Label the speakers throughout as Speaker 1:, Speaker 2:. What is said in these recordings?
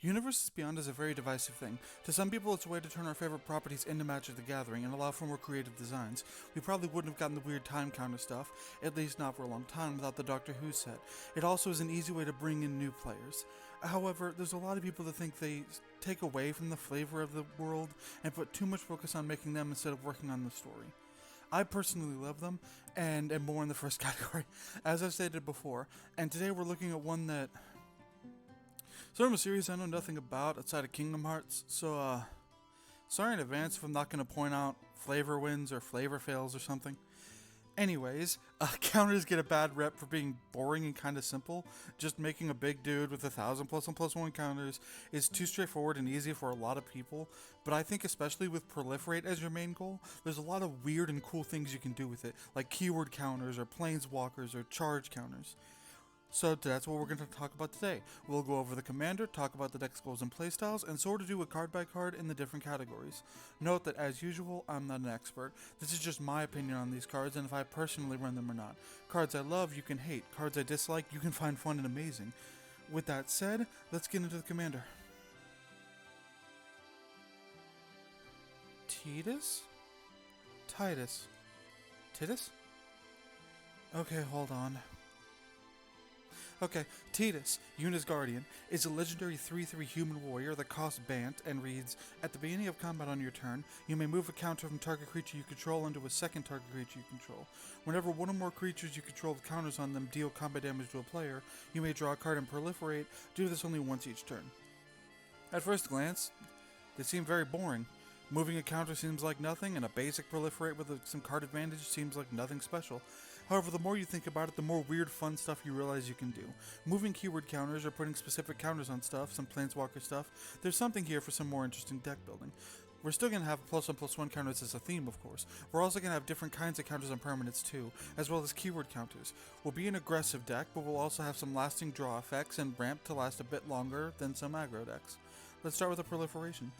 Speaker 1: Universes Beyond is a very divisive thing. To some people, it's a way to turn our favorite properties into Magic the Gathering and allow for more creative designs. We probably wouldn't have gotten the weird time counter stuff, at least not for a long time, without the Doctor Who set. It also is an easy way to bring in new players. However, there's a lot of people that think they take away from the flavor of the world and put too much focus on making them instead of working on the story. I personally love them, and am more in the first category, as I've stated before, and today we're looking at one that sort of a series I know nothing about outside of Kingdom Hearts, so sorry in advance if I'm not going to point out flavor wins or flavor fails or something. Anyways, counters get a bad rep for being boring and kind of simple. Just making a big dude with 1,000 plus and plus 1 counters is too straightforward and easy for a lot of people, but I think especially with Proliferate as your main goal, there's a lot of weird and cool things you can do with it, like keyword counters or Planeswalkers or charge counters. So that's what we're going to talk about today. We'll go over the commander, talk about the deck's goals and playstyles, and sort of do a card by card in the different categories. Note that as usual, I'm not an expert. This is just my opinion on these cards and if I personally run them or not. Cards I love, you can hate. Cards I dislike, you can find fun and amazing. With that said, let's get into the commander. Tidus? Tidus. Tidus? Okay, hold on. Okay, Tidus, Yuna's Guardian, is a legendary 3/3 human warrior that costs Bant and reads, at the beginning of combat on your turn, you may move a counter from target creature you control into a second target creature you control. Whenever one or more creatures you control with counters on them deal combat damage to a player, you may draw a card and proliferate, do this only once each turn. At first glance, they seem very boring. Moving a counter seems like nothing, and a basic proliferate with some card advantage seems like nothing special. However, the more you think about it, the more weird fun stuff you realize you can do. Moving keyword counters or putting specific counters on stuff, some Planeswalker stuff, there's something here for some more interesting deck building. We're still going to have +1/+1 counters as a theme, of course. We're also going to have different kinds of counters on permanents too, as well as keyword counters. We'll be an aggressive deck, but we'll also have some lasting draw effects and ramp to last a bit longer than some aggro decks. Let's start with the proliferation.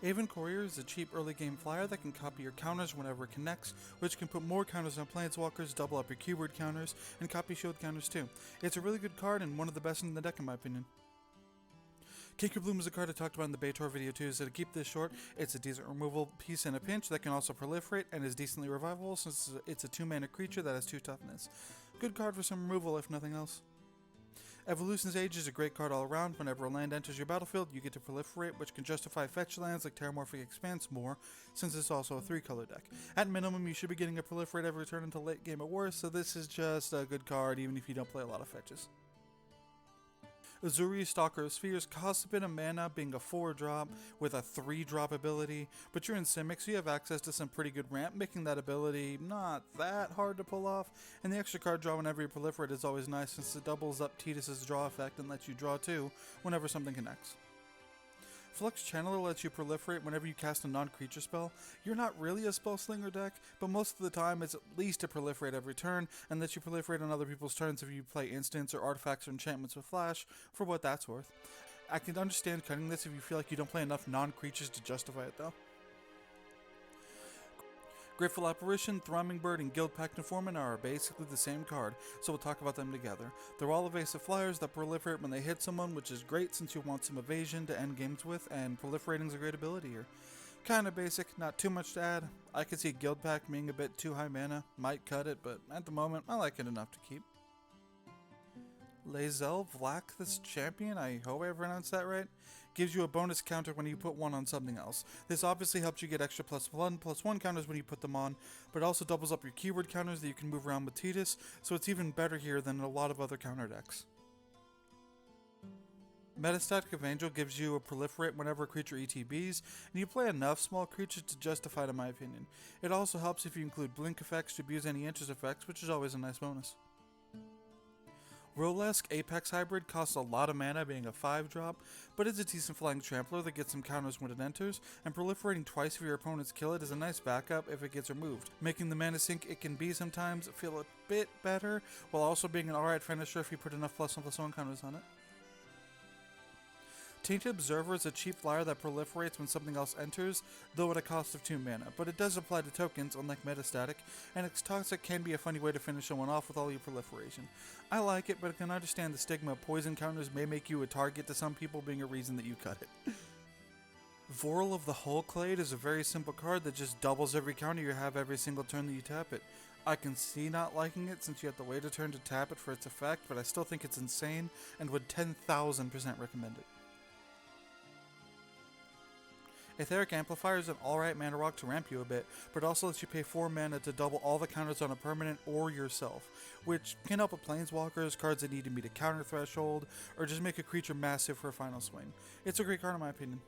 Speaker 1: Aven Courier is a cheap early game flyer that can copy your counters whenever it connects, which can put more counters on Planeswalkers, double up your keyword counters, and copy shield counters too. It's a really good card and one of the best in the deck in my opinion. Kick Your Bloom is a card I talked about in the Baitor video too, so to keep this short, it's a decent removal piece in a pinch that can also proliferate and is decently revivable since it's a 2-mana creature that has 2 toughness. Good card for some removal if nothing else. Evolution's Age is a great card all around. Whenever a land enters your battlefield, you get to proliferate, which can justify fetch lands like Terramorphic Expanse more, since it's also a 3-color deck. At minimum, you should be getting a proliferate every turn until late game at worst, so this is just a good card even if you don't play a lot of fetches. Uzuri Stalker of Spheres costs a bit of mana, being a 4-drop with a 3-drop ability, but you're in Simic, so you have access to some pretty good ramp, making that ability not that hard to pull off, and the extra card draw whenever you proliferate is always nice since it doubles up Tidus' draw effect and lets you draw 2 whenever something connects. Flux Channeler lets you proliferate whenever you cast a non-creature spell. You're not really a spellslinger deck, but most of the time it's at least a proliferate every turn, and lets you proliferate on other people's turns if you play instants or artifacts or enchantments with flash, for what that's worth. I can understand cutting this if you feel like you don't play enough non-creatures to justify it though. Grateful Apparition, Thrumming Bird, and Guildpact Neforman are basically the same card, so we'll talk about them together. They're all evasive flyers that proliferate when they hit someone, which is great since you want some evasion to end games with, and proliferating's a great ability here. Kinda basic, not too much to add. I could see Guildpact being a bit too high mana, might cut it, but at the moment, I like it enough to keep. Lae'zel Vlak, this champion, I hope I pronounced that right, gives you a bonus counter when you put one on something else. This obviously helps you get extra +1/+1 counters when you put them on, but it also doubles up your keyword counters that you can move around with Tidus, so it's even better here than a lot of other counter decks. Metastatic Evangel gives you a proliferate whenever a creature ETBs, and you play enough small creatures to justify it in my opinion. It also helps if you include blink effects to abuse any interest effects, which is always a nice bonus. Rolesk Apex Hybrid costs a lot of mana, being a 5-drop, but it's a decent flying trampler that gets some counters when it enters, and proliferating twice if your opponents kill it is a nice backup if it gets removed, making the mana sink it can be sometimes feel a bit better, while also being an alright finisher if you put enough +1/+1 counters on it. Tainted Observer is a cheap flyer that proliferates when something else enters, though at a cost of 2 mana, but it does apply to tokens, unlike Metastatic, and its toxic can be a funny way to finish someone off with all your proliferation. I like it, but I can understand the stigma of poison counters may make you a target to some people, being a reason that you cut it. Vorl of the Hullclade is a very simple card that just doubles every counter you have every single turn that you tap it. I can see not liking it since you have to wait a turn to tap it for its effect, but I still think it's insane and would 10,000% recommend it. Etheric Amplifier is an alright mana rock to ramp you a bit, but also lets you pay 4 mana to double all the counters on a permanent or yourself, which can help with Planeswalkers, cards that need to meet a counter threshold, or just make a creature massive for a final swing. It's a great card in my opinion.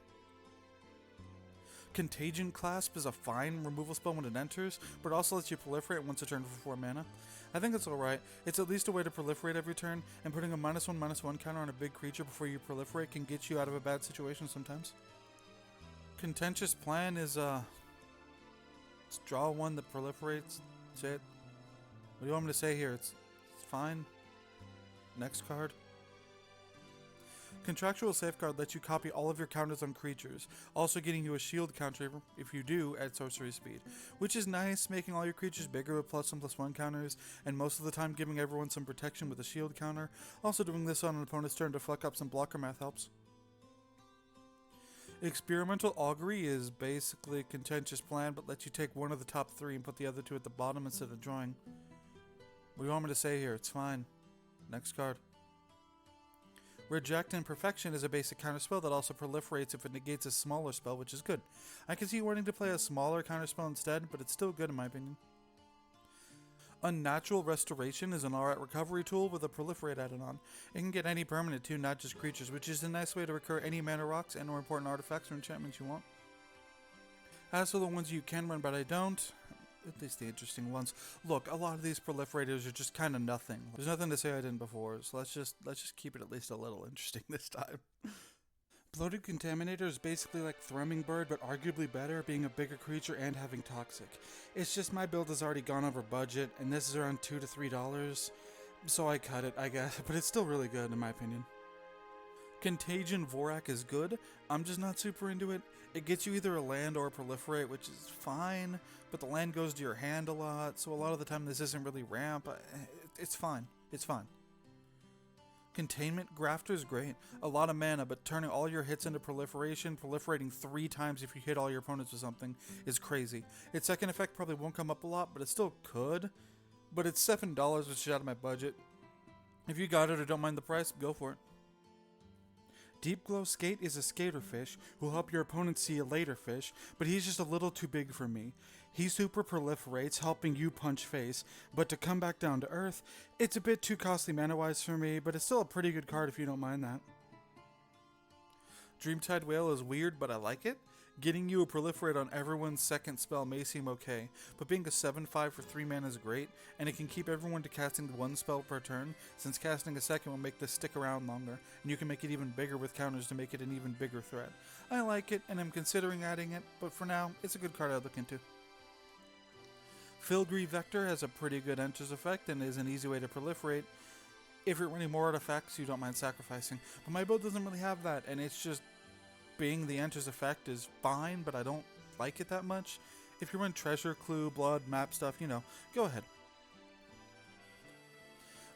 Speaker 1: Contagion Clasp is a fine removal spell when it enters, but also lets you proliferate once a turn for 4 mana. I think it's alright. It's at least a way to proliferate every turn, and putting a -1/-1 counter on a big creature before you proliferate can get you out of a bad situation sometimes. Contentious Plan is, let's draw one that proliferates. That's it. What do you want me to say here? It's fine. Next card. Contractual Safeguard lets you copy all of your counters on creatures, also getting you a shield counter if you do at sorcery speed, which is nice, making all your creatures bigger with +1/+1 counters, and most of the time giving everyone some protection with a shield counter. Also doing this on an opponent's turn to fuck up some blocker math helps. Experimental Augury is basically a Contentious Plan, but lets you take one of the top 3 and put the other 2 at the bottom instead of drawing. What do you want me to say here? It's fine. Next card. Reject Imperfection is a basic counterspell that also proliferates if it negates a smaller spell, which is good. I can see you wanting to play a smaller counterspell instead, but it's still good in my opinion. Unnatural Restoration is an alright recovery tool with a proliferate added on. It can get any permanent too, not just creatures, which is a nice way to recur any mana rocks and or important artifacts or enchantments you want. As for the ones you can run but I don't, at least the interesting ones. Look, a lot of these proliferators are just kind of nothing. There's nothing to say I didn't before, so let's just keep it at least a little interesting this time. Bloated Contaminator is basically like Thrumming Bird, but arguably better, being a bigger creature and having Toxic. It's just my build has already gone over budget, and this is around $2 to $3, so I cut it, I guess, but it's still really good in my opinion. Contagion Vorak is good, I'm just not super into it. It gets you either a land or a proliferate, which is fine, but the land goes to your hand a lot, so a lot of the time this isn't really ramp. It's fine. It's fine. Containment Grafter is great. A lot of mana, but turning all your hits into proliferation, proliferating 3 times if you hit all your opponents with something, is crazy. Its second effect probably won't come up a lot, but it still could. But it's $7, which is out of my budget. If you got it or don't mind the price, go for it. Deep Glow Skate is a skater fish who'll help your opponent see a later fish, but he's just a little too big for me. He super proliferates, helping you punch face, but to come back down to earth, it's a bit too costly mana-wise for me, but it's still a pretty good card if you don't mind that. Dreamtide Whale is weird, but I like it. Getting you a proliferate on everyone's second spell may seem okay, but being a 7/5 for 3 mana is great, and it can keep everyone to casting 1 spell per turn, since casting a second will make this stick around longer, and you can make it even bigger with counters to make it an even bigger threat. I like it, and I'm considering adding it, but for now, it's a good card I'd look into. Filigree Vector has a pretty good enters effect and is an easy way to proliferate if you're running more artifacts you don't mind sacrificing, but my build doesn't really have that, and it's just being the enters effect is fine, but I don't like it that much. If you run Treasure Clue, Blood, Map stuff, you know, go ahead.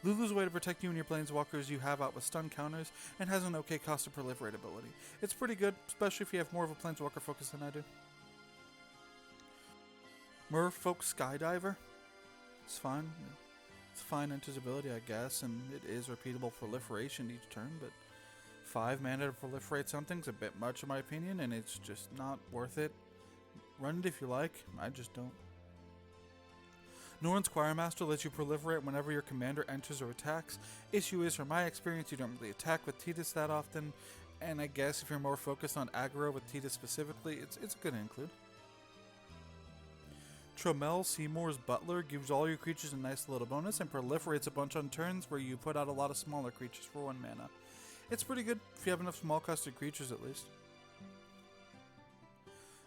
Speaker 1: Lulu's a way to protect you and your Planeswalkers you have out with stun counters, and has an okay cost of proliferate ability. It's pretty good, especially if you have more of a Planeswalker focus than I do. Merfolk Skydiver. It's fine. It's fine enters ability, I guess, and it is repeatable proliferation each turn, but 5 mana to proliferate something's a bit much in my opinion, and it's just not worth it. Run it if you like, I just don't. Norn's Choirmaster lets you proliferate whenever your commander enters or attacks. Issue is, from my experience, you don't really attack with Tidus that often, and I guess if you're more focused on aggro with Tidus specifically, it's good to include. Tromel Seymour's Butler gives all your creatures a nice little bonus and proliferates a bunch on turns where you put out a lot of smaller creatures for 1 mana. It's pretty good if you have enough small-costed creatures at least.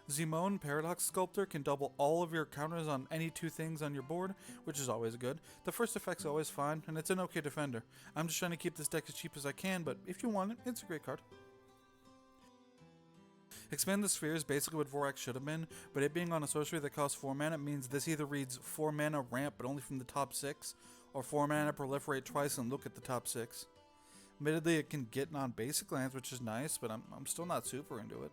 Speaker 1: Zimone Paradox Sculptor can double all of your counters on any 2 things on your board, which is always good. The first effect's always fine, and it's an okay defender. I'm just trying to keep this deck as cheap as I can, but if you want it, it's a great card. Expand the Sphere is basically what Vorax should have been, but it being on a sorcery that costs 4 mana means this either reads 4 mana ramp but only from the top 6, or 4 mana proliferate twice and look at the top 6. Admittedly, it can get non-basic lands, which is nice, but I'm still not super into it.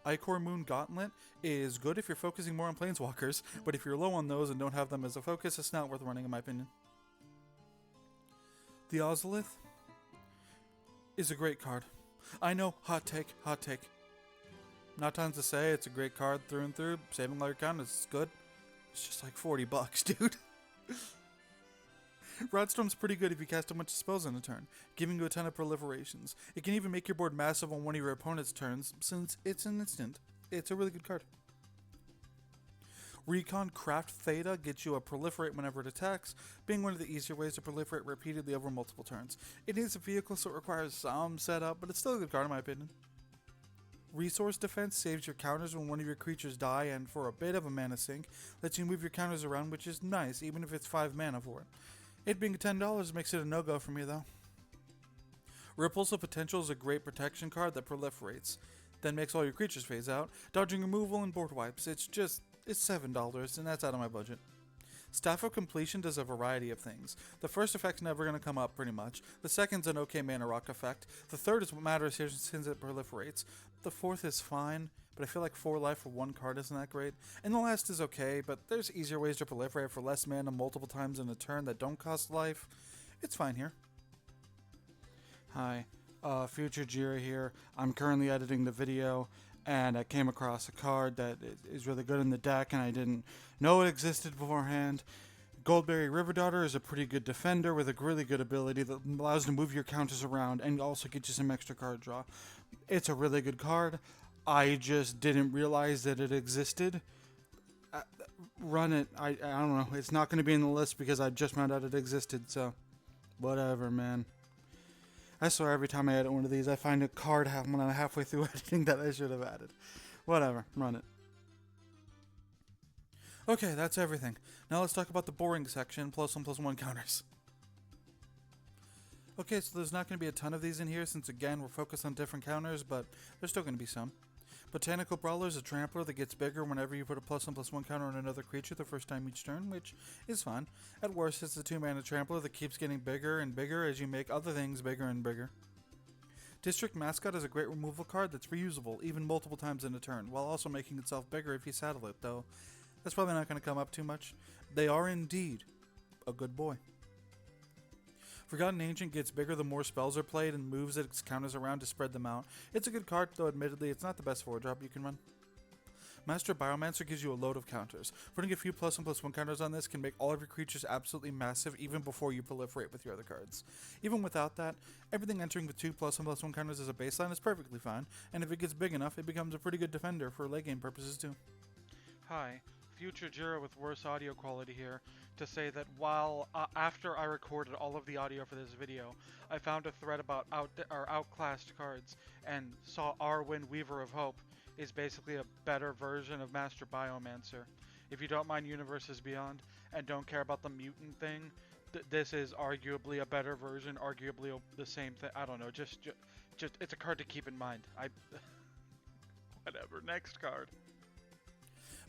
Speaker 1: Icor Moon Gauntlet is good if you're focusing more on Planeswalkers, but if you're low on those and don't have them as a focus, it's not worth running in my opinion. The Ozolith is a great card. I know, hot take. Not tons to say, it's a great card through and through. Saving all your counters is good. It's just like $40, dude. Rodstorm's pretty good if you cast a bunch of spells in a turn, giving you a ton of proliferations. It can even make your board massive on one of your opponent's turns, since it's an instant. It's a really good card. Recon Craft Theta gets you a proliferate whenever it attacks, being one of the easier ways to proliferate repeatedly over multiple turns. It is a vehicle, so it requires some setup, but it's still a good card in my opinion. Resource Defense saves your counters when one of your creatures die, and for a bit of a mana sink, lets you move your counters around, which is nice, even if it's 5 mana for it. It being $10 makes it a no-go for me, though. Ripples of Potential is a great protection card that proliferates, then makes all your creatures phase out, dodging removal and board wipes. It's $7, and that's out of my budget. Staff of Completion does a variety of things. The first effect's never going to come up, pretty much. The second's an okay mana rock effect. The third is what matters here since it proliferates. The fourth is fine, but I feel like 4 life for one card isn't that great. And the last is okay, but there's easier ways to proliferate for less mana multiple times in a turn that don't cost life. It's fine here. Hi, Future Jira here. I'm currently editing the video, and I came across a card that is really good in the deck, and I didn't know it existed beforehand. Goldberry River Daughter is a pretty good defender with a really good ability that allows you to move your counters around and also get you some extra card draw. It's a really good card. I just didn't realize that it existed. Run it. I don't know. It's not going to be in the list because I just found out it existed, so whatever, man. I swear every time I edit one of these, I find a card when I'm halfway through editing that I should have added. Whatever. Run it. Okay, that's everything. Now let's talk about the boring section, +1/+1 counters. Okay, so there's not going to be a ton of these in here since, again, we're focused on different counters, but there's still going to be some. Botanical Brawler is a trampler that gets bigger whenever you put a +1/+1 counter on another creature the first time each turn, which is fine. At worst, it's a 2-mana trampler that keeps getting bigger and bigger as you make other things bigger and bigger. District Mascot is a great removal card that's reusable, even multiple times in a turn, while also making itself bigger if you saddle it, though that's probably not going to come up too much. They are indeed a good boy. Forgotten Ancient gets bigger the more spells are played and moves its counters around to spread them out. It's a good card, though admittedly it's not the best 4-drop you can run. Master Biomancer gives you a load of counters. Putting a few +1/+1 counters on this can make all of your creatures absolutely massive even before you proliferate with your other cards. Even without that, everything entering with 2 +1/+1 counters as a baseline is perfectly fine, and if it gets big enough, it becomes a pretty good defender for late game purposes too.
Speaker 2: Hi, Future Jira with worse audio quality here, to say that while after I recorded all of the audio for this video, I found a thread about outclassed cards and saw Arwen Weaver of Hope is basically a better version of Master Biomancer. If you don't mind Universes Beyond and don't care about the mutant thing, this is arguably a better version, arguably the same thing. I don't know, just it's a card to keep in mind. Whatever, next card.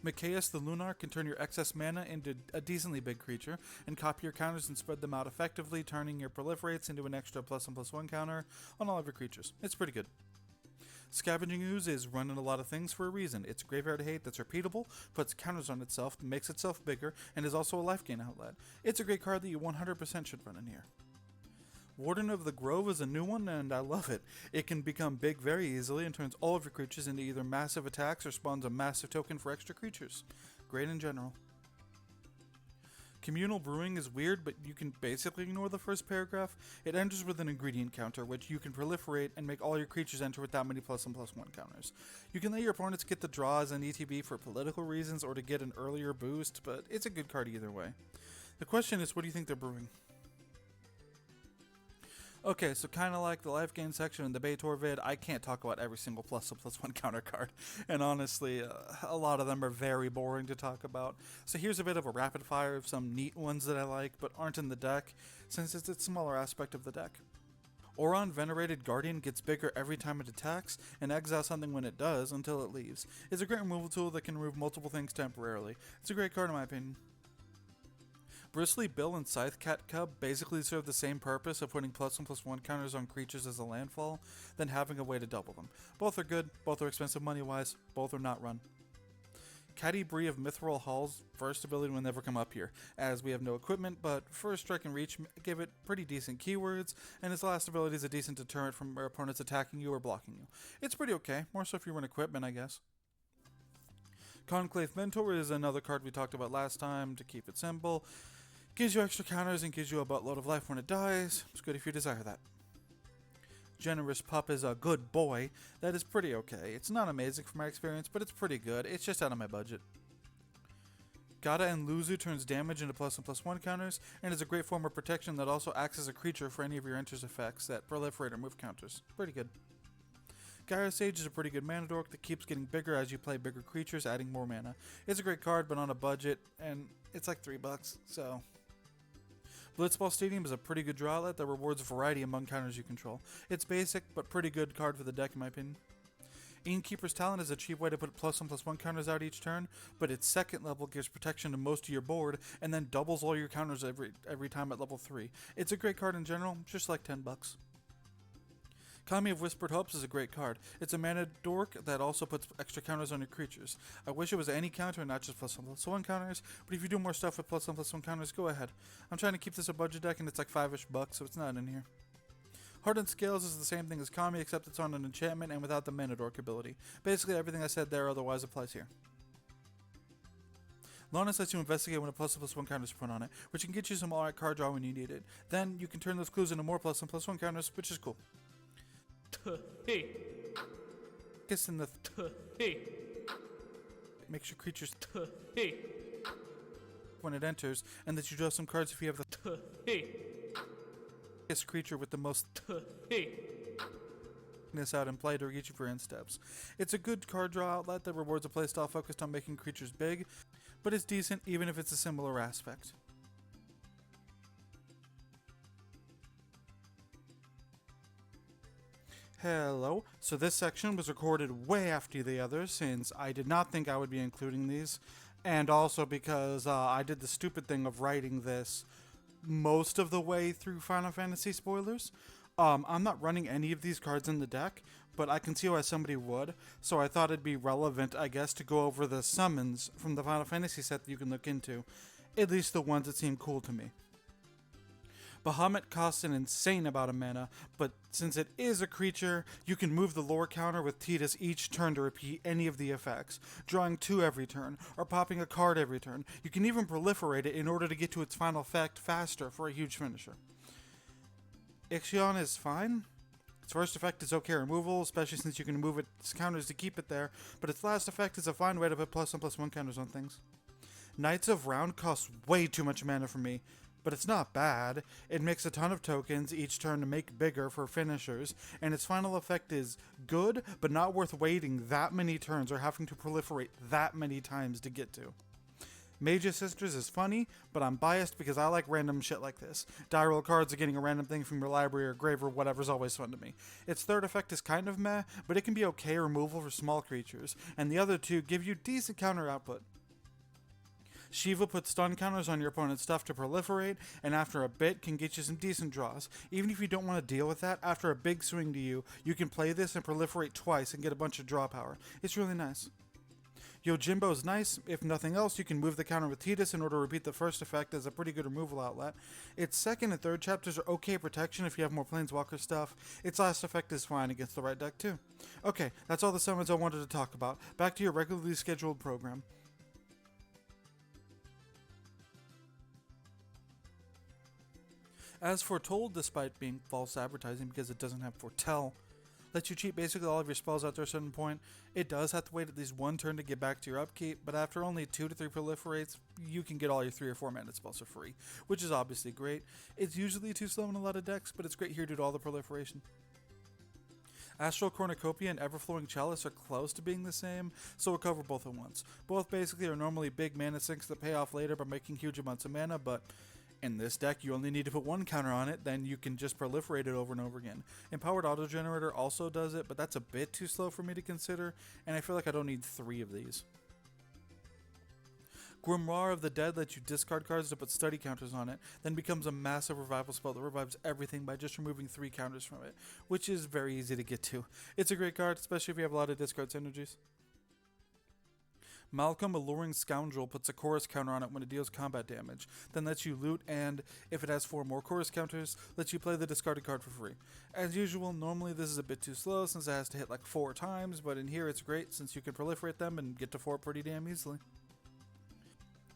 Speaker 1: Mikaeus the Lunar can turn your excess mana into a decently big creature and copy your counters and spread them out effectively, turning your proliferates into an extra +1/+1 counter on all of your creatures. It's pretty good. Scavenging Ooze is running a lot of things for a reason. It's Graveyard Hate that's repeatable, puts counters on itself, makes itself bigger, and is also a life gain outlet. It's a great card that you 100% should run in here. Warden of the Grove is a new one, and I love it. It can become big very easily and turns all of your creatures into either massive attacks or spawns a massive token for extra creatures. Great in general. Communal Brewing is weird, but you can basically ignore the first paragraph. It enters with an ingredient counter, which you can proliferate and make all your creatures enter with that many +1/+1 counters. You can let your opponents get the draw as an ETB for political reasons or to get an earlier boost, but it's a good card either way. The question is, what do you think they're brewing? Okay, so kind of like the life gain section in the Baitor vid, I can't talk about every single +1/+1 counter card, and honestly, a lot of them are very boring to talk about. So here's a bit of a rapid fire of some neat ones that I like, but aren't in the deck, since it's a smaller aspect of the deck. Oron Venerated Guardian gets bigger every time it attacks, and exiles something when it does until it leaves. It's a great removal tool that can remove multiple things temporarily. It's a great card in my opinion. Bristly Bill and Scythe Cat Cub basically serve the same purpose of putting +1/+1 counters on creatures as a landfall, then having a way to double them. Both are good, both are expensive money-wise, both are not run. Caddy Bree of Mithril Hall's first ability will never come up here, as we have no equipment, but first strike and reach give it pretty decent keywords, and its last ability is a decent deterrent from our opponents attacking you or blocking you. It's pretty okay, more so if you run equipment, I guess. Conclave Mentor is another card we talked about last time to keep it simple. Gives you extra counters and gives you a buttload of life when it dies. It's good if you desire that. Generous Pup is a good boy. That is pretty okay. It's not amazing from my experience, but it's pretty good. It's just out of my budget. Gata and Luzu turns damage into +1/+1 counters, and is a great form of protection that also acts as a creature for any of your enters effects that proliferate or move counters. Pretty good. Gyro Sage is a pretty good mana dork that keeps getting bigger as you play bigger creatures, adding more mana. It's a great card, but on a budget, and it's like $3, so... Blitzball Stadium is a pretty good draw outlet that rewards variety among counters you control. It's basic, but pretty good card for the deck in my opinion. Innkeeper's Talent is a cheap way to put +1/+1 counters out each turn, but its second level gives protection to most of your board, and then doubles all your counters every time at level 3. It's a great card in general, just like $10. Kami of Whispered Hopes is a great card. It's a mana dork that also puts extra counters on your creatures. I wish it was any counter, not just +1/+1 counters, but if you do more stuff with +1/+1 counters, go ahead. I'm trying to keep this a budget deck and it's like $5-ish, so it's not in here. Hardened Scales is the same thing as Kami, except it's on an enchantment and without the mana dork ability. Basically everything I said there otherwise applies here. Lawrence lets you investigate when a +1/+1 counter is put on it, which can get you some alright card draw when you need it. Then you can turn those clues into more +1/+1 counters, which is cool. Kiss in the makes your creatures when it enters, and that you draw some cards if you have the kiss creature with the most this out in play to get you for end steps. It's a good card draw outlet that rewards a playstyle focused on making creatures big, but it's decent even if it's a similar aspect. Hello. So this section was recorded way after the others since I did not think I would be including these, and also because I did the stupid thing of writing this most of the way through Final Fantasy spoilers. I'm not running any of these cards in the deck, but I can see why somebody would, so I thought it'd be relevant, I guess, to go over the summons from the Final Fantasy set that you can look into, at least the ones that seem cool to me. Bahamut costs an insane amount of mana, but since it is a creature, you can move the lore counter with Tidus each turn to repeat any of the effects, drawing 2 every turn, or popping a card every turn. You can even proliferate it in order to get to its final effect faster for a huge finisher. Ixion is fine. Its first effect is okay removal, especially since you can move its counters to keep it there, but its last effect is a fine way to put +1/+1 counters on things. Knights of Round costs way too much mana for me, but it's not bad. It makes a ton of tokens each turn to make bigger for finishers, and its final effect is good, but not worth waiting that many turns or having to proliferate that many times to get to. Mage's Sisters is funny, but I'm biased because I like random shit like this. Die roll cards or getting a random thing from your library or grave or whatever's always fun to me. Its third effect is kind of meh, but it can be okay removal for small creatures, and the other two give you decent counter output. Shiva puts stun counters on your opponent's stuff to proliferate, and after a bit can get you some decent draws. Even if you don't want to deal with that, after a big swing to you, you can play this and proliferate twice and get a bunch of draw power. It's really nice. Yojimbo's nice. If nothing else, you can move the counter with Tidus in order to repeat the first effect as a pretty good removal outlet. Its second and third chapters are okay protection if you have more Planeswalker stuff. Its last effect is fine against the right deck too. Okay, that's all the summons I wanted to talk about. Back to your regularly scheduled program. As Foretold, despite being false advertising because it doesn't have Foretell, lets you cheat basically all of your spells after a certain point. It does have to wait at least 1 turn to get back to your upkeep, but after only 2 to 3 proliferates, you can get all your 3 or 4 mana spells for free, which is obviously great. It's usually too slow in a lot of decks, but it's great here due to all the proliferation. Astral Cornucopia and Everflowing Chalice are close to being the same, so we'll cover both at once. Both basically are normally big mana sinks that pay off later by making huge amounts of mana, but In this deck, you only need to put one counter on it, then you can just proliferate it over and over again. Empowered Auto Generator also does it, but that's a bit too slow for me to consider, and I feel like I don't need 3 of these. Grimoire of the Dead lets you discard cards to put study counters on it, then becomes a massive revival spell that revives everything by just removing 3 counters from it, which is very easy to get to. It's a great card, especially if you have a lot of discard synergies. Malcolm, Alluring Scoundrel, puts a chorus counter on it when it deals combat damage, then lets you loot, and, if it has 4 more chorus counters, lets you play the discarded card for free. As usual, normally this is a bit too slow since it has to hit like 4 times, but in here it's great since you can proliferate them and get to 4 pretty damn easily.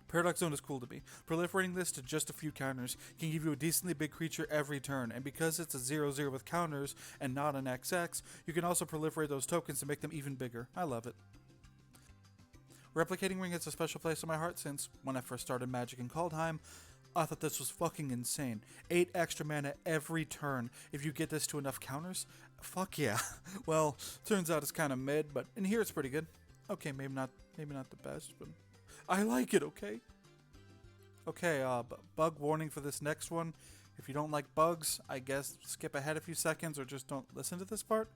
Speaker 1: Paradox Zone is cool to me. Proliferating this to just a few counters can give you a decently big creature every turn, and because it's a 0/0 with counters and not an XX, you can also proliferate those tokens to make them even bigger. I love it. Replicating Ring has a special place in my heart since, when I first started Magic in Kaldheim, I thought this was fucking insane. 8 extra mana every turn if you get this to enough counters? Fuck yeah. Well, turns out it's kind of mid, but in here it's pretty good. Okay, maybe not the best, but I like it, okay? Okay, bug warning for this next one. If you don't like bugs, I guess skip ahead a few seconds or just don't listen to this part.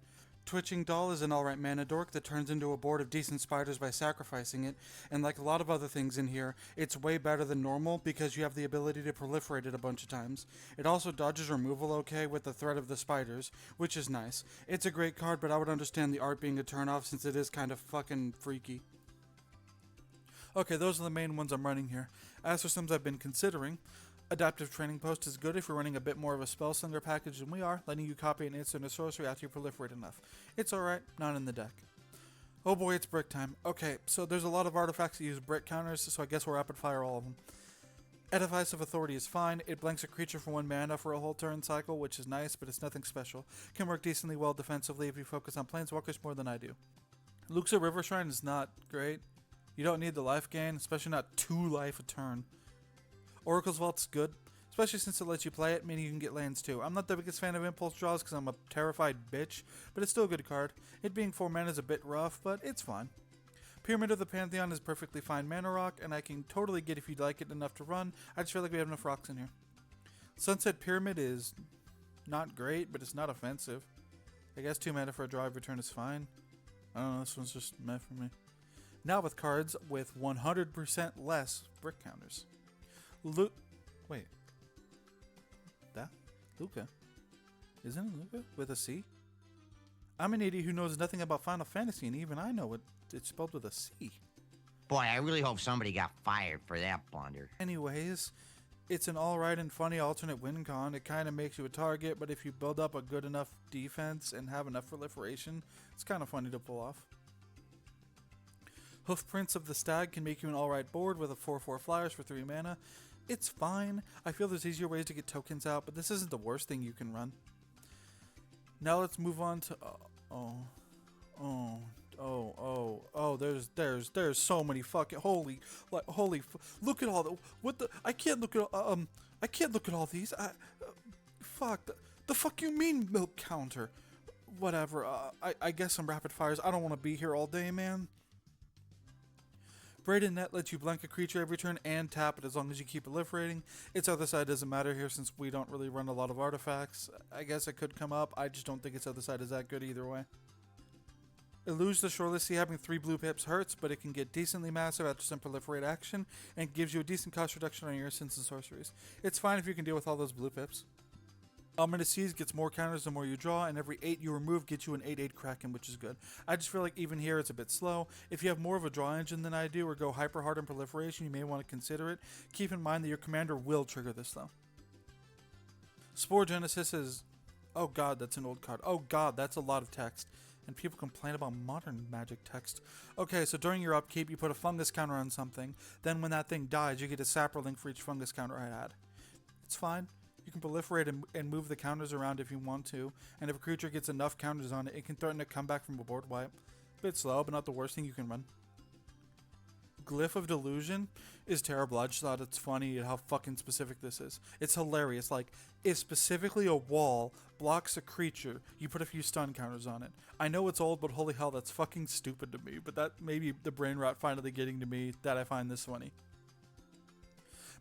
Speaker 1: Twitching Doll is an alright mana dork that turns into a board of decent spiders by sacrificing it, and like a lot of other things in here, it's way better than normal because you have the ability to proliferate it a bunch of times. It also dodges removal okay with the threat of the spiders, which is nice. It's a great card, but I would understand the art being a turnoff since it is kind of fucking freaky. Okay, those are the main ones I'm running here. As for some I've been considering, Adaptive Training Post is good if you're running a bit more of a Spellslinger package than we are, letting you copy an instant or sorcery after you proliferate enough. It's alright, not in the deck. Oh boy, it's brick time. Okay, so there's a lot of artifacts that use brick counters, so I guess we'll rapid fire all of them. Edifice of Authority is fine. It blanks a creature for 1 mana for a whole turn cycle, which is nice, but it's nothing special. Can work decently well defensively if you focus on Planeswalkers more than I do. Luxa River Shrine is not great. You don't need the life gain, especially not 2 life a turn. Oracle's Vault's good, especially since it lets you play it, meaning you can get lands too. I'm not the biggest fan of impulse draws because I'm a terrified bitch, but it's still a good card. It being 4 mana is a bit rough, but it's fine. Pyramid of the Pantheon is perfectly fine mana rock, and I can totally get if you'd like it enough to run. I just feel like we have enough rocks in here. Sunset Pyramid is not great, but it's not offensive. I guess 2 mana for a draw every turn is fine. I don't know, this one's just meh for me. Now with cards with 100% less brick counters. Wait. That? Luca. Isn't it Luca? With a C? I'm an idiot who knows nothing about Final Fantasy, and even I know it's spelled with a C.
Speaker 3: Boy, I really hope somebody got fired for that blunder.
Speaker 1: Anyways, it's an alright and funny alternate win con. It kind of makes you a target, but if you build up a good enough defense and have enough proliferation, it's kind of funny to pull off. Hoofprints of the Stag can make you an alright board with a 4/4 flyers for 3 mana. It's fine. I feel there's easier ways to get tokens out, but this isn't the worst thing you can run. Now let's move on to there's so many fucking look at all the I can't look at all these. Fuck the fuck you mean milk counter? Whatever. I guess some rapid fires. I don't want to be here all day, man. Braided Net lets you blank a creature every turn and tap it as long as you keep proliferating. Its other side doesn't matter here since we don't really run a lot of artifacts. I guess it could come up. I just don't think its other side is that good either way. Illuge the Shoreless Sea having 3 blue pips hurts, but it can get decently massive after some proliferate action and gives you a decent cost reduction on your instants and sorceries. It's fine if you can deal with all those blue pips. Ominous Seas gets more counters the more you draw, and every 8 you remove gets you an 8/8 Kraken, which is good. I just feel like even here it's a bit slow. If you have more of a draw engine than I do, or go hyper hard on proliferation, you may want to consider it. Keep in mind that your commander will trigger this though. Spore Genesis is... oh god, that's an old card. Oh god, that's a lot of text. And people complain about modern Magic text. Okay, so during your upkeep, you put a fungus counter on something. Then when that thing dies, you get a sapperling for each fungus counter I had. It's fine. You can proliferate and move the counters around if you want to, and if a creature gets enough counters on it, it can threaten to come back from a board wipe. Bit slow, but not the worst thing you can run. Glyph of Delusion is terrible. I just thought it's funny how fucking specific this is. It's hilarious. Like, if specifically a wall blocks a creature, you put a few stun counters on it. I know it's old, but holy hell, that's fucking stupid to me. But that may be the brain rot finally getting to me that I find this funny.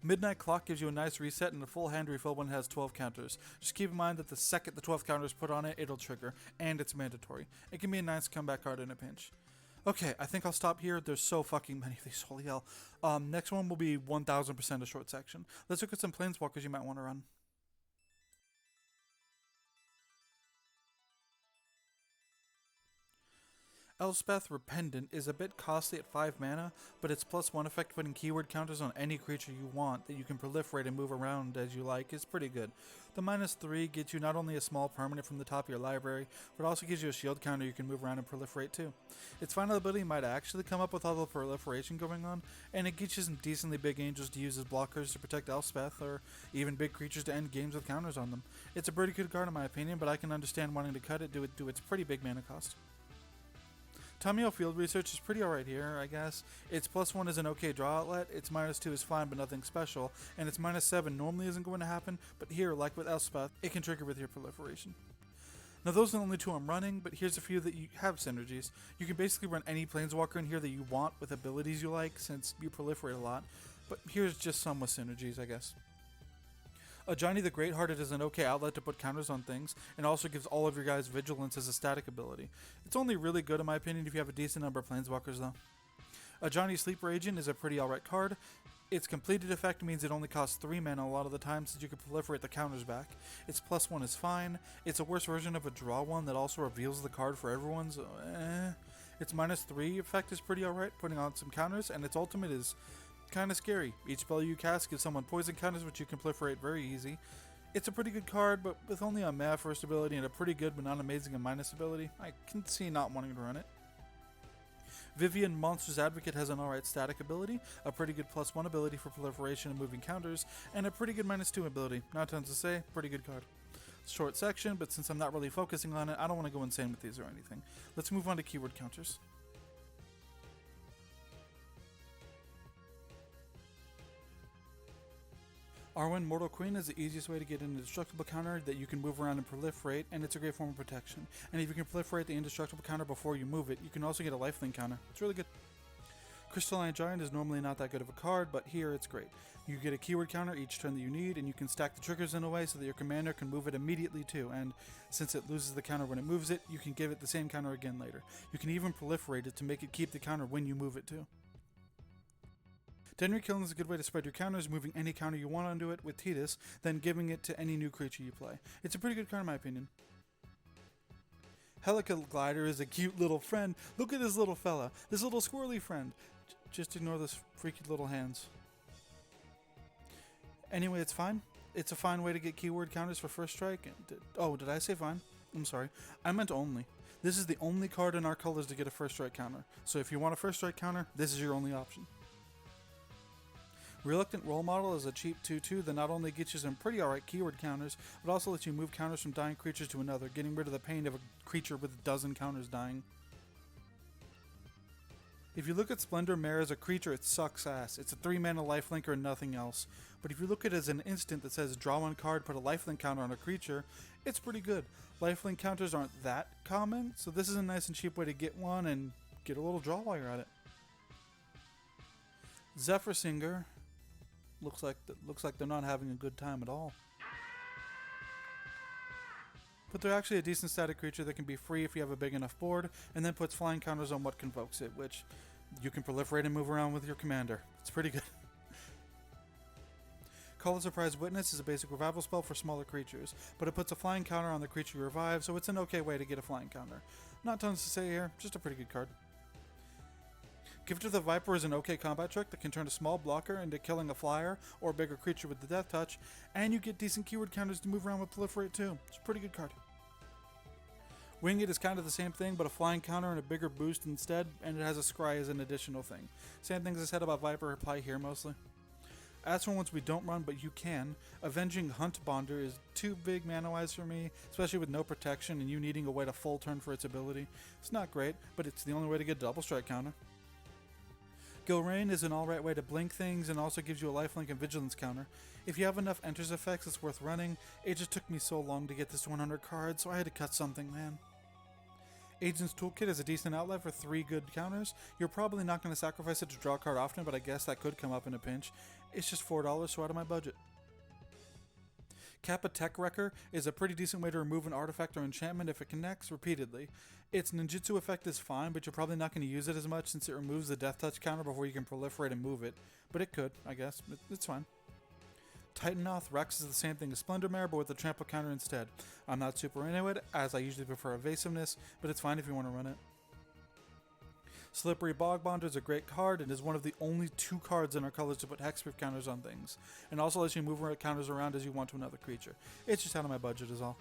Speaker 1: Midnight Clock gives you a nice reset and a full hand refill when it has 12 counters. Just keep in mind that the second the 12th counter is put on it, it'll trigger, and it's mandatory. It can be a nice comeback card in a pinch. Okay, I think I'll stop here. There's so fucking many of these, holy hell. Next one will be 1000% a short section. Let's look at some Planeswalkers you might want to run. Elspeth Rependant is a bit costly at 5 mana, but its +1 effect putting keyword counters on any creature you want that you can proliferate and move around as you like is pretty good. The -3 gets you not only a small permanent from the top of your library, but also gives you a shield counter you can move around and proliferate too. Its final ability might actually come up with all the proliferation going on, and it gets you some decently big angels to use as blockers to protect Elspeth, or even big creatures to end games with counters on them. It's a pretty good card in my opinion, but I can understand wanting to cut it due to its pretty big mana cost. Tamio Field Research is pretty alright here, I guess. Its +1 is an okay draw outlet, its -2 is fine but nothing special, and its -7 normally isn't going to happen, but here, like with Elspeth, it can trigger with your proliferation. Now those are the only two I'm running, but here's a few that you have synergies. You can basically run any Planeswalker in here that you want with abilities you like, since you proliferate a lot, but here's just some with synergies, I guess. Johnny the Greathearted is an okay outlet to put counters on things, and also gives all of your guys Vigilance as a static ability. It's only really good in my opinion if you have a decent number of Planeswalkers though. Johnny Sleeper Agent is a pretty alright card. Its completed effect means it only costs 3 mana a lot of the time since you can proliferate the counters back. Its +1 is fine. It's a worse version of a draw one that also reveals the card for everyone, so Its -3 effect is pretty alright, putting on some counters, and its ultimate is kind of scary. Each spell you cast gives someone poison counters, which you can proliferate very easy. It's a pretty good card, but with only a meh first ability and a pretty good but not amazing a minus ability, I can see not wanting to run it. Vivian Monster's Advocate has an alright static ability, a pretty good +1 ability for proliferation and moving counters, and a pretty good -2 ability. Not tons to say, pretty good card. Short section, but since I'm not really focusing on it, I don't want to go insane with these or anything. Let's move on to keyword counters. Arwen Mortal Queen is the easiest way to get an indestructible counter that you can move around and proliferate, and it's a great form of protection. And if you can proliferate the indestructible counter before you move it, you can also get a lifelink counter. It's really good. Crystalline Giant is normally not that good of a card, but here it's great. You get a keyword counter each turn that you need, and you can stack the triggers in a way so that your commander can move it immediately too, and since it loses the counter when it moves it, you can give it the same counter again later. You can even proliferate it to make it keep the counter when you move it too. Denry Killing is a good way to spread your counters, moving any counter you want onto it with Tidus, then giving it to any new creature you play. It's a pretty good card in my opinion. Helica Glider is a cute little friend. Look at this little fella. This little squirrely friend. Just ignore those freaky little hands. Anyway, it's fine. It's a fine way to get keyword counters for first strike. Did I say fine? I'm sorry. I meant only. This is the only card in our colors to get a first strike counter. So if you want a first strike counter, this is your only option. Reluctant Role Model is a cheap 2/2 that not only gets you some pretty alright keyword counters, but also lets you move counters from dying creatures to another, getting rid of the pain of a creature with a dozen counters dying. If you look at Splendor Mare as a creature, it sucks ass. It's a 3 mana lifelinker and nothing else. But if you look at it as an instant that says draw 1 card, put a lifelink counter on a creature, it's pretty good. Lifelink counters aren't that common, so this is a nice and cheap way to get one and get a little draw while you're at it. Zephyr Singer looks like they're not having a good time at all. But they're actually a decent static creature that can be free if you have a big enough board, and then puts flying counters on what convokes it, which you can proliferate and move around with your commander. It's pretty good. Call a Surprise Witness is a basic revival spell for smaller creatures, but it puts a flying counter on the creature you revive, so it's an okay way to get a flying counter. Not tons to say here, just a pretty good card. Gift of the Viper is an okay combat trick that can turn a small blocker into killing a flyer or a bigger creature with the death touch, and you get decent keyword counters to move around with proliferate too. It's a pretty good card. Wing It is kind of the same thing, but a flying counter and a bigger boost instead, and it has a scry as an additional thing. Same things I said about Viper apply here mostly. As for ones we don't run, but you can, Avenging Hunt Bonder is too big mana-wise for me, especially with no protection and you needing a wait a full turn for its ability. It's not great, but it's the only way to get a double strike counter. Gilrain is an alright way to blink things and also gives you a lifelink and vigilance counter. If you have enough enters effects, it's worth running. It just took me so long to get this to 100 cards, so I had to cut something, man. Agent's Toolkit is a decent outlet for 3 good counters. You're probably not going to sacrifice it to draw a card often, but I guess that could come up in a pinch. It's just $4, so out of my budget. Kappa Tech Wrecker is a pretty decent way to remove an artifact or enchantment if it connects repeatedly. Its ninjutsu effect is fine, but you're probably not going to use it as much since it removes the death touch counter before you can proliferate and move it. But it could, I guess. It's fine. Titanoth Rex is the same thing as Splendor Mare, but with a trample counter instead. I'm not super into it, as I usually prefer evasiveness, but it's fine if you want to run it. Slippery Bog Bonder is a great card and is one of the only 2 cards in our colors to put hexproof counters on things, and also lets you move counters around as you want to another creature. It's just out of my budget is all.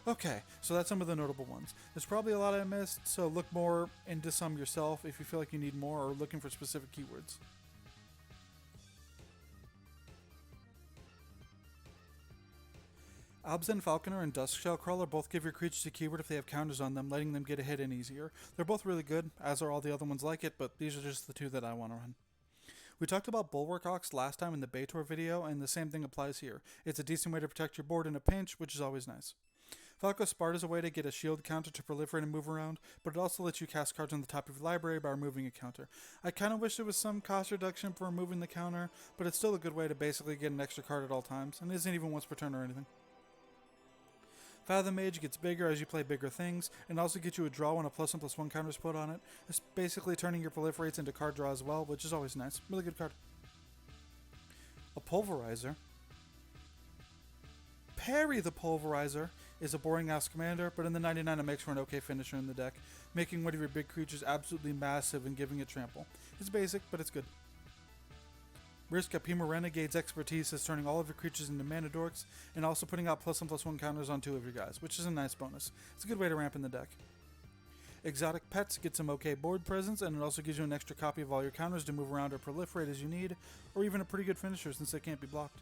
Speaker 1: Okay, so that's some of the notable ones. There's probably a lot I missed, so look more into some yourself if you feel like you need more or looking for specific keywords. Abzan Falconer and Duskshell Crawler both give your creatures a keyword if they have counters on them, letting them get a hit in easier. They're both really good, as are all the other ones like it, but these are just the 2 that I want to run. We talked about Bulwark Ox last time in the Baitor video, and the same thing applies here. It's a decent way to protect your board in a pinch, which is always nice. Falco Sparta is a way to get a shield counter to proliferate and move around, but it also lets you cast cards on the top of your library by removing a counter. I kind of wish there was some cost reduction for removing the counter, but it's still a good way to basically get an extra card at all times, and isn't even once per turn or anything. Fathom Mage gets bigger as you play bigger things, and also gets you a draw when a +1/+1 counter is put on it. It's basically turning your proliferates into card draw as well, which is always nice. Really good card. A Pulverizer. Parry the Pulverizer is a boring-ass commander, but in the 99 it makes for an okay finisher in the deck, making one of your big creatures absolutely massive and giving it trample. It's basic, but it's good. Risk Apima Renegade's expertise is turning all of your creatures into mana dorks, and also putting out +1/+1 counters on 2 of your guys, which is a nice bonus. It's a good way to ramp in the deck. Exotic Pets get some okay board presence, and it also gives you an extra copy of all your counters to move around or proliferate as you need, or even a pretty good finisher since they can't be blocked.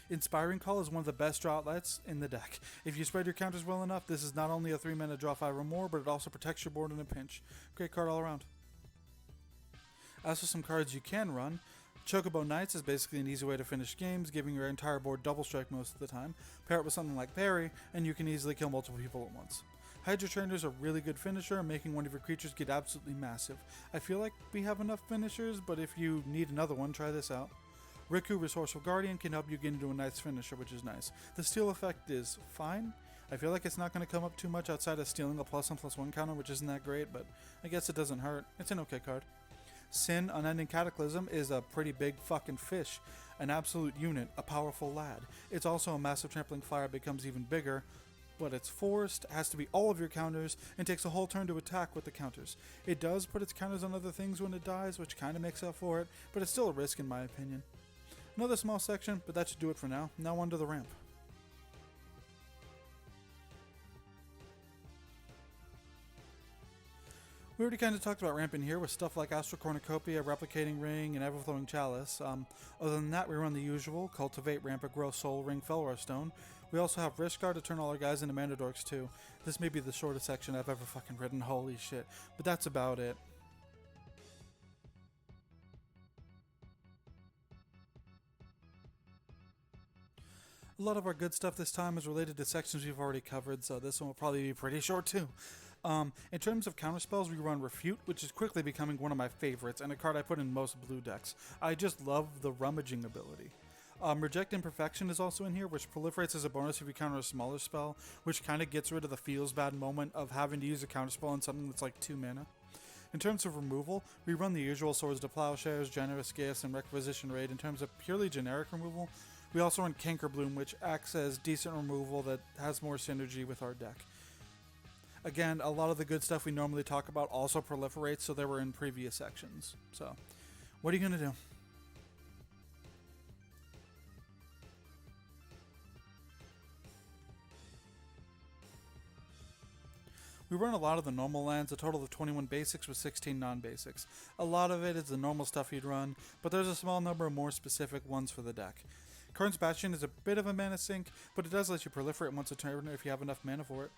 Speaker 1: Inspiring Call is one of the best draw outlets in the deck. If you spread your counters well enough, this is not only a 3-mana draw 5 or more, but it also protects your board in a pinch. Great card all around. As for some cards you can run, Chocobo Knights is basically an easy way to finish games, giving your entire board double strike most of the time. Pair it with something like Parry, and you can easily kill multiple people at once. Hydra Trainer is a really good finisher, making one of your creatures get absolutely massive. I feel like we have enough finishers, but if you need another one, try this out. Riku Resourceful Guardian can help you get into a nice finisher, which is nice. The steal effect is fine. I feel like it's not going to come up too much outside of stealing a +1/+1 counter, which isn't that great, but I guess it doesn't hurt. It's an okay card. Sin, Unending Cataclysm, is a pretty big fucking fish, an absolute unit, a powerful lad. It's also a massive trampling fire, becomes even bigger, but it's forced, has to be all of your counters, and takes a whole turn to attack with the counters. It does put its counters on other things when it dies, which kind of makes up for it, but it's still a risk in my opinion. Another small section, but that should do it for now. Now on to the ramp. We already kind of talked about ramping here with stuff like Astral Cornucopia, Replicating Ring, and Everflowing Chalice. Other than that, we run the usual, Cultivate, Rampant Growth, Soul Ring, Felwar Stone. We also have Risk Guard to turn all our guys into Mana Dorks too. This may be the shortest section I've ever fucking written, holy shit. But that's about it. A lot of our good stuff this time is related to sections we've already covered, so this one will probably be pretty short too. In terms of counterspells, we run Refute, which is quickly becoming one of my favorites, and a card I put in most blue decks. I just love the rummaging ability. Reject Imperfection is also in here, which proliferates as a bonus if you counter a smaller spell, which kind of gets rid of the feels bad moment of having to use a counterspell on something that's like 2 mana. In terms of removal, we run the usual Swords to Plowshares, Generous Gifts, and Requisition Raid. In terms of purely generic removal, we also run Canker Bloom, which acts as decent removal that has more synergy with our deck. Again, a lot of the good stuff we normally talk about also proliferates, so they were in previous sections. So, what are you going to do? We run a lot of the normal lands, a total of 21 basics with 16 non-basics. A lot of it is the normal stuff you'd run, but there's a small number of more specific ones for the deck. Karn's Bastion is a bit of a mana sink, but it does let you proliferate once a turn if you have enough mana for it.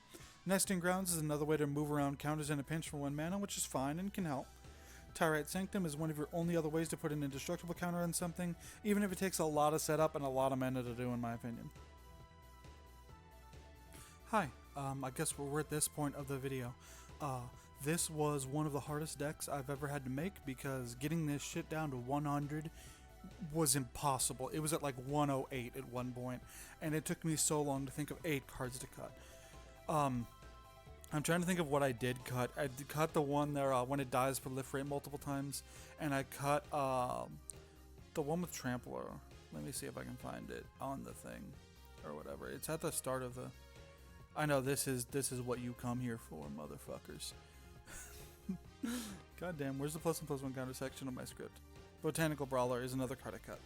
Speaker 1: Nesting Grounds is another way to move around counters in a pinch for 1 mana, which is fine and can help. Tyrite Sanctum is one of your only other ways to put an indestructible counter on something, even if it takes a lot of setup and a lot of mana to do, in my opinion. Hi, I guess we're at this point of the video. This was one of the hardest decks I've ever had to make because getting this shit down to 100 was impossible. It was at like 108 at one point, and it took me so long to think of 8 cards to cut. I'm trying to think of what I did cut. I cut the one there when it dies proliferate multiple times, and I cut the one with Trampler. Let me see if I can find it on the thing or whatever. It's at the start of the. I know this is what you come here for, motherfuckers. Goddamn, where's the +1/+1 counter section of my script? Botanical Brawler is another card I cut.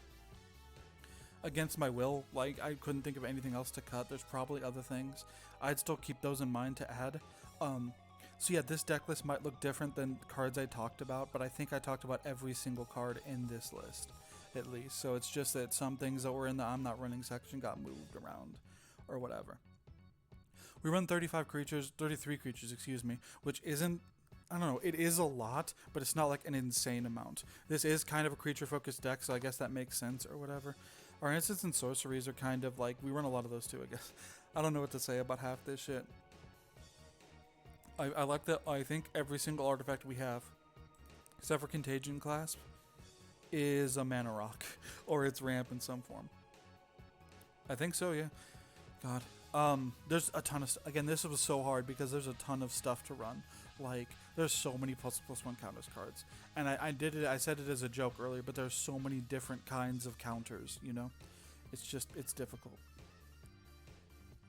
Speaker 1: Against my will, like, I couldn't think of anything else to cut. There's probably other things. I'd still keep those in mind to add. So yeah, this deck list might look different than cards I talked about, but I think I talked about every single card in this list, at least. So it's just that some things that were in the I'm not running section got moved around, or whatever. We run 33 creatures, excuse me, which isn't, I don't know, it is a lot, but it's not like an insane amount. This is kind of a creature-focused deck, so I guess that makes sense or whatever. Our instants and sorceries are kind of like, we run a lot of those too, I guess. I don't know what to say about half this shit. I like that. I think every single artifact we have, except for Contagion Clasp, is a mana rock, or it's ramp in some form. I think so, yeah. God. There's a ton of again, this was so hard because there's a ton of stuff to run. Like, there's so many +1/+1 counters cards. And I said it as a joke earlier, but there's so many different kinds of counters, you know? It's difficult.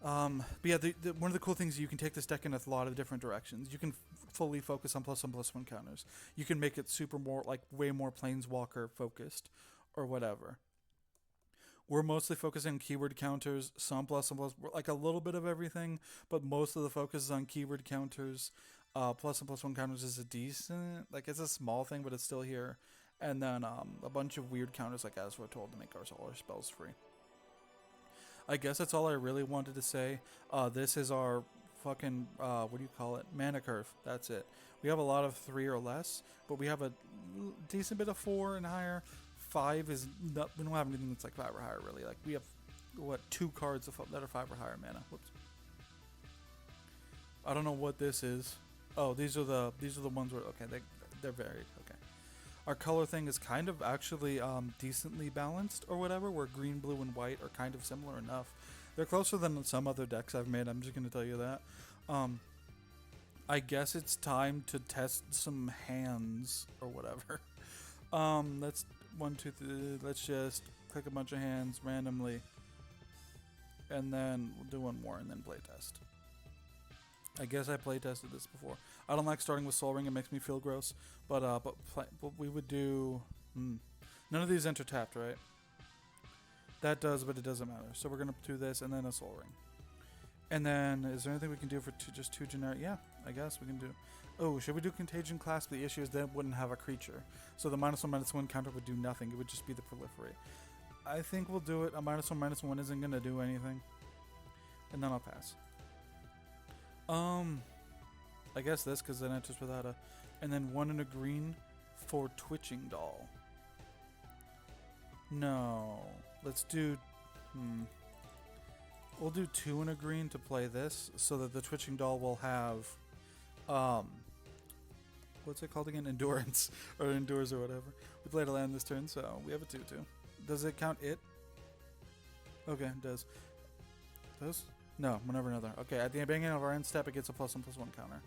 Speaker 1: But yeah, one of the cool things is you can take this deck in a lot of different directions. You can fully focus on +1/+1 counters. You can make it way more Planeswalker focused, or whatever. We're mostly focusing on keyword counters, some +1/+1, like a little bit of everything, but most of the focus is on keyword counters. +1/+1 counters is a decent, like, it's a small thing, but it's still here. And then a bunch of weird counters, like as we're told, to make all our spells free. I guess that's all I really wanted to say. This is our fucking, what do you call it? Mana curve. That's it. We have a lot of 3 or less, but we have a decent bit of 4 and higher. 5 is not, we don't have anything that's like 5 or higher, really. Like, we have, 2 cards that are 5 or higher mana. Whoops. I don't know what this is. Oh, these are the ones where, okay, they're varied. Okay. Our color thing is kind of actually decently balanced or whatever, where green, blue, and white are kind of similar enough. They're closer than some other decks I've made, I'm just going to tell you that. I guess it's time to test some hands or whatever. Let's, 1, 2, 3, let's just click a bunch of hands randomly. And then we'll do one more and then playtest. I guess I playtested this before. I don't like starting with Soul Ring, it makes me feel gross. But we would do... None of these enter tapped, right? That does, but it doesn't matter. So we're going to do this and then a Soul Ring. And then, is there anything we can do for just 2 generic? Yeah, I guess we can do... Oh, should we do Contagion Clasp? The issue is that wouldn't have a creature. So the -1/-1 counter would do nothing. It would just be the Proliferate. I think we'll do it. A -1/-1 isn't going to do anything. And then I'll pass. I guess this, because then enters without a... And then 1 and a green for Twitching Doll. No. Let's do... We'll do 2 and a green to play this, so that the Twitching Doll will have... What's it called again? Endurance. Or Endures or whatever. We played a land this turn, so we have a 2-2. Does it count it? Okay, it does. Does? No, whenever another. Okay, at the beginning of our end step, it gets a +1/+1 counter.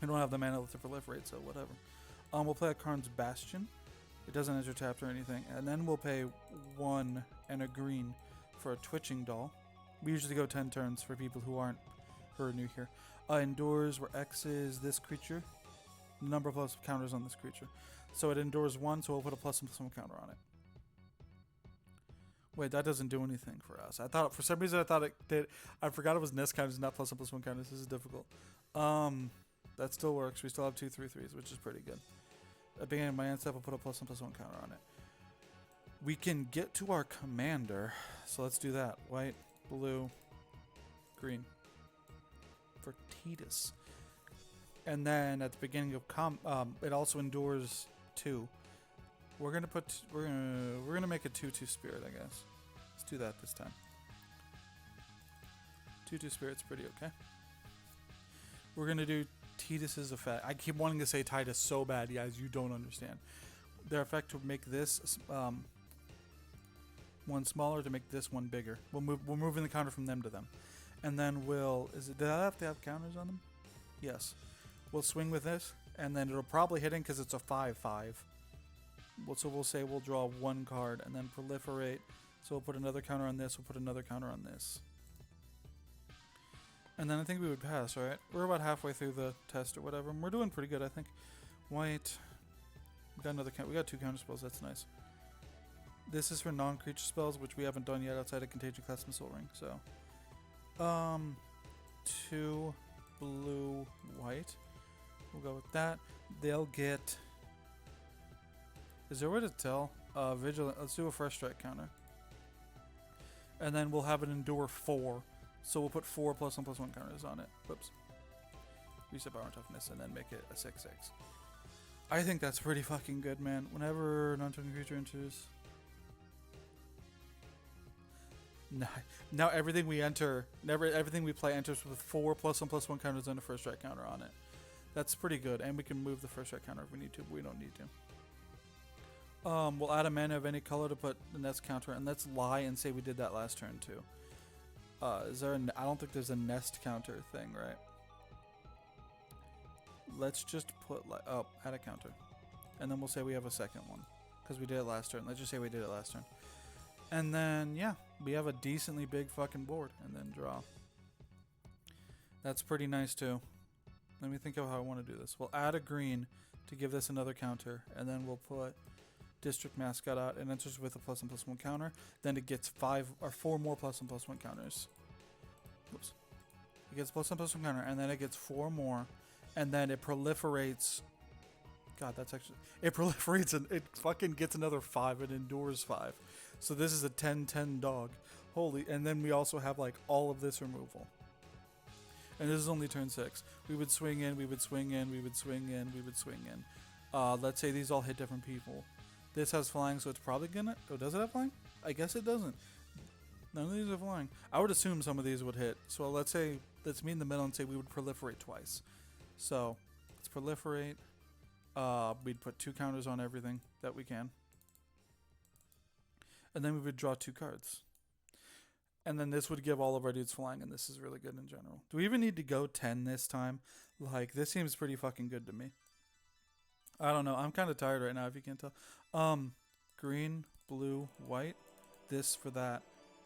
Speaker 1: We don't have the mana to proliferate, so whatever. We'll play a Karn's Bastion. It doesn't enter tapped or anything. And then we'll pay 1 and a green for a Twitching Doll. We usually go 10 turns for people who are new here. Endures, where X is this creature. Number of counters on this creature. So it endures 1, so we'll put a +1/+1 counter on it. Wait, that doesn't do anything for us. I thought, for some reason, I thought it did. I forgot it was nest counters, not +1/+1 counters. This is difficult. That still works. We still have 2 3/3s, which is pretty good. At the beginning of my end step, I'll put a +1/+1 counter on it. We can get to our commander, so let's do that. White, blue, green. For Tidus. And then at the beginning of it also endures 2. We're gonna make a 2/2 spirit, I guess. Let's do that this time. 2/2 spirit's pretty okay. We're gonna do Tidus's effect. I keep wanting to say Tidus so bad, guys. You don't understand. their effect to make this one smaller to make this one bigger. We're moving the counter from them to them, and then did I have to have counters on them? Yes. We'll swing with this, and then it'll probably hit in because it's a 5/5. So we'll say we'll draw one card and then proliferate. So we'll put another counter on this. We'll put another counter on this. And then I think we would pass, right? We're about halfway through the test or whatever, and we're doing pretty good, I think. White. We got another we got 2 counter spells. That's nice. This is for non-creature spells, which we haven't done yet outside of Contagion Class Missile Ring. So, 2 blue, white. We'll go with that. They'll get. Is there a way to tell? Vigilant. Let's do a Fresh Strike counter. And then we'll have it endure 4. So we'll put 4 +1/+1 counters on it. Whoops. Reset power and toughness and then make it a 6/6. I think that's pretty fucking good, man. Whenever non-token creature enters. Now everything we enter, everything we play enters with 4 +1/+1 counters and a First Strike counter on it. That's pretty good, and we can move the First Strike counter if we need to, but we don't need to. We'll add a mana of any color to put the next counter, and let's lie and say we did that last turn too. Is there I don't think there's a nest counter thing, right? Let's just put add a counter, and then we'll say we have a second one because we did it last turn. Let's just say we did it last turn, and then yeah, we have a decently big fucking board, and then draw. That's pretty nice too. Let me think of how I want to do this. We'll add a green to give this another counter, and then we'll put District Mascot out. It enters with a +1/+1 counter. Then it gets 5 or 4 more +1/+1 counters. Oops. It gets +1/+1 counter, and then it gets 4 more, and then it proliferates. God, that's actually it proliferates and it fucking gets another 5. It endures 5. So this is a 10/10 dog. Holy! And then we also have like all of this removal. And this is only turn 6. We would swing in, we would swing in, we would swing in, we would swing in. Let's say these all hit different people. This has flying, so it's probably gonna. Oh, does it have flying? I guess it doesn't. None of these are flying. I would assume some of these would hit. So let's meet in the middle and say we would proliferate twice. So let's proliferate. We'd put 2 counters on everything that we can. And then we would draw 2 cards. And then this would give all of our dudes flying, and this is really good in general. Do we even need to go 10 this time? Like, this seems pretty fucking good to me. I don't know. I'm kind of tired right now, if you can't tell. Green, blue, white. This for that.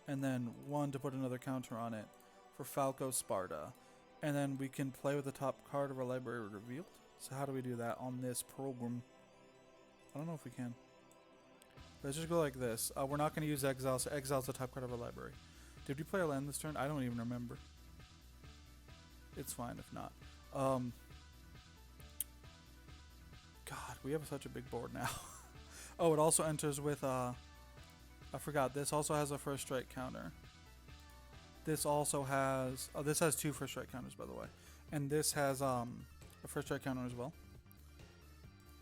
Speaker 1: And then 1 to put another counter on it for Falco Sparta. And then we can play with the top card of our library revealed. So how do we do that on this program? I don't know if we can. Let's just go like this. We're not going to use Exile, so Exile's the top card of our library. Did we play a land this turn? I don't even remember. It's fine if not. God, we have such a big board now. Oh, it also enters with, I forgot, this also has a First Strike counter. This also has, this has 2 First Strike counters, by the way. And this has, a First Strike counter as well.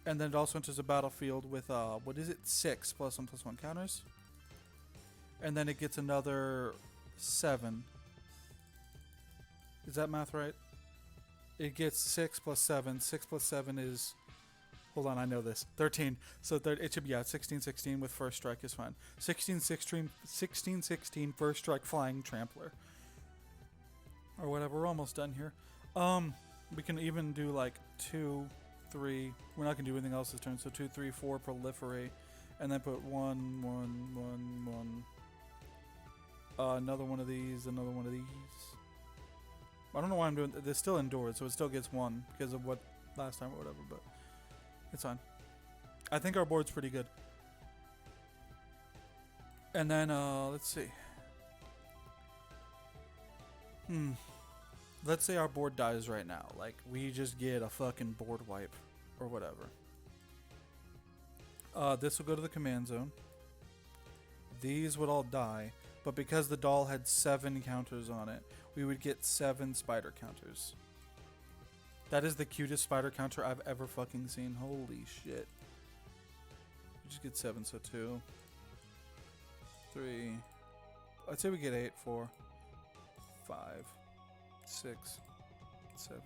Speaker 1: And then it also enters a battlefield with, 6 +1/+1 counters. And then it gets another 7. Is that math right? It gets 6 + 7. 6 + 7 is... Hold on, I know this. 13. So it should be, 16/16 with First Strike is fine. 16/16 First Strike Flying Trampler. Or whatever, we're almost done here. We can even do like 2, 3. We're not going to do anything else this turn. So 2, 3, 4 proliferate. And then put 1, 1, 1, 1. Another one of these, another one of these. I don't know why I'm doing this. Still endured, so it still gets 1 because of what last time or whatever, but it's fine. I think our board's pretty good. And then, let's see. Let's say our board dies right now. Like, we just get a fucking board wipe or whatever. This will go to the command zone. These would all die. But because the doll had 7 counters on it, we would get 7 spider counters. That is the cutest spider counter I've ever fucking seen. Holy shit. We just get 7, so 2, 3. I'd say we get 8, 4, 5, 6, 7,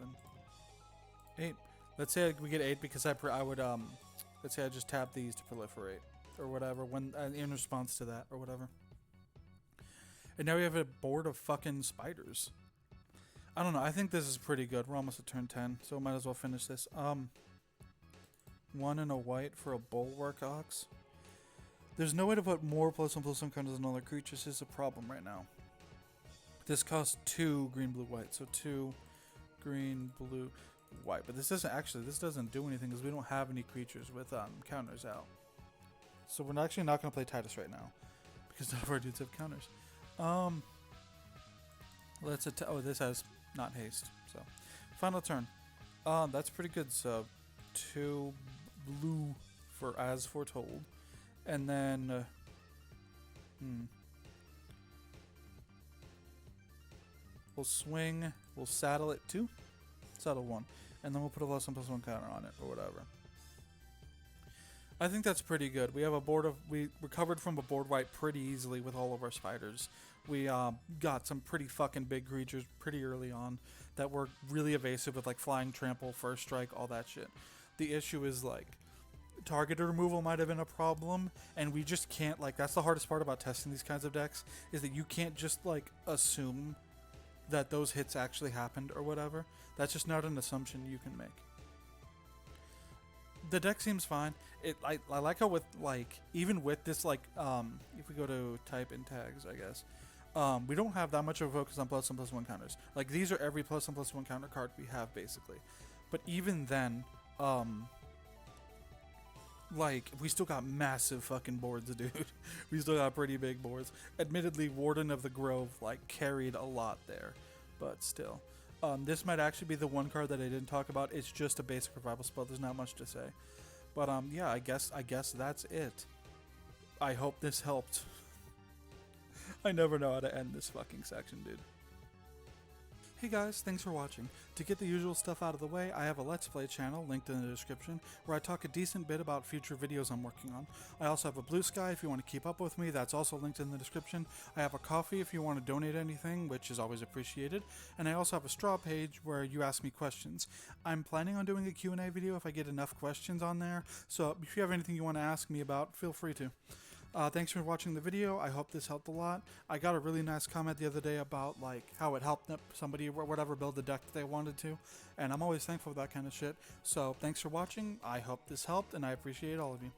Speaker 1: 8. Let's say we get 8 because I would Let's say I just tap these to proliferate, or whatever, when in response to that, or whatever. And now we have a board of fucking spiders. I don't know, I think this is pretty good. We're almost at turn 10, so might as well finish this. 1 and a white for a bulwark ox. There's no way to put more +1/+1 counters on other creatures. This is a problem right now. This costs 2 green, blue, white, so 2 green, blue, white. But this doesn't do anything because we don't have any creatures with counters out. So we're actually not going to play Tidus right now because none of our dudes have counters. This has not haste. So final turn. That's pretty good. So 2 blue for as foretold, and then we'll swing. We'll saddle it 2, saddle 1, and then we'll put a +1/+1 counter on it or whatever. I think that's pretty good. We have a board of we recovered from a board wipe pretty easily with all of our spiders. We got some pretty fucking big creatures pretty early on that were really evasive with like flying, trample, first strike, all that shit. The issue is like targeted removal might have been a problem, and we just can't like that's the hardest part about testing these kinds of decks is that you can't just like assume that those hits actually happened or whatever. That's just not an assumption you can make. The deck seems fine. I like how with like even with this like if we go to type in tags, I guess we don't have that much of a focus on +1/+1 counters. Like these are every +1/+1 counter card we have basically. But even then, like we still got massive fucking boards, dude. We still got pretty big boards. Admittedly, Warden of the Grove like carried a lot there, but still. This might actually be the one card that I didn't talk about. It's just a basic revival spell. There's not much to say. But yeah, I guess that's it. I hope this helped. I never know how to end this fucking section, dude. Hey guys, thanks for watching. To get the usual stuff out of the way, I have a Let's Play channel linked in the description where I talk a decent bit about future videos I'm working on. I also have a Blue Sky if you want to keep up with me, that's also linked in the description. I have a Coffee if you want to donate anything, which is always appreciated. And I also have a Straw page where you ask me questions. I'm planning on doing a Q&A video if I get enough questions on there, so if you have anything you want to ask me about, feel free to. Thanks for watching the video. I hope this helped a lot. I got a really nice comment the other day about like how it helped somebody or whatever build the deck that they wanted to, and I'm always thankful for that kind of shit. So thanks for watching. I hope this helped, and I appreciate all of you.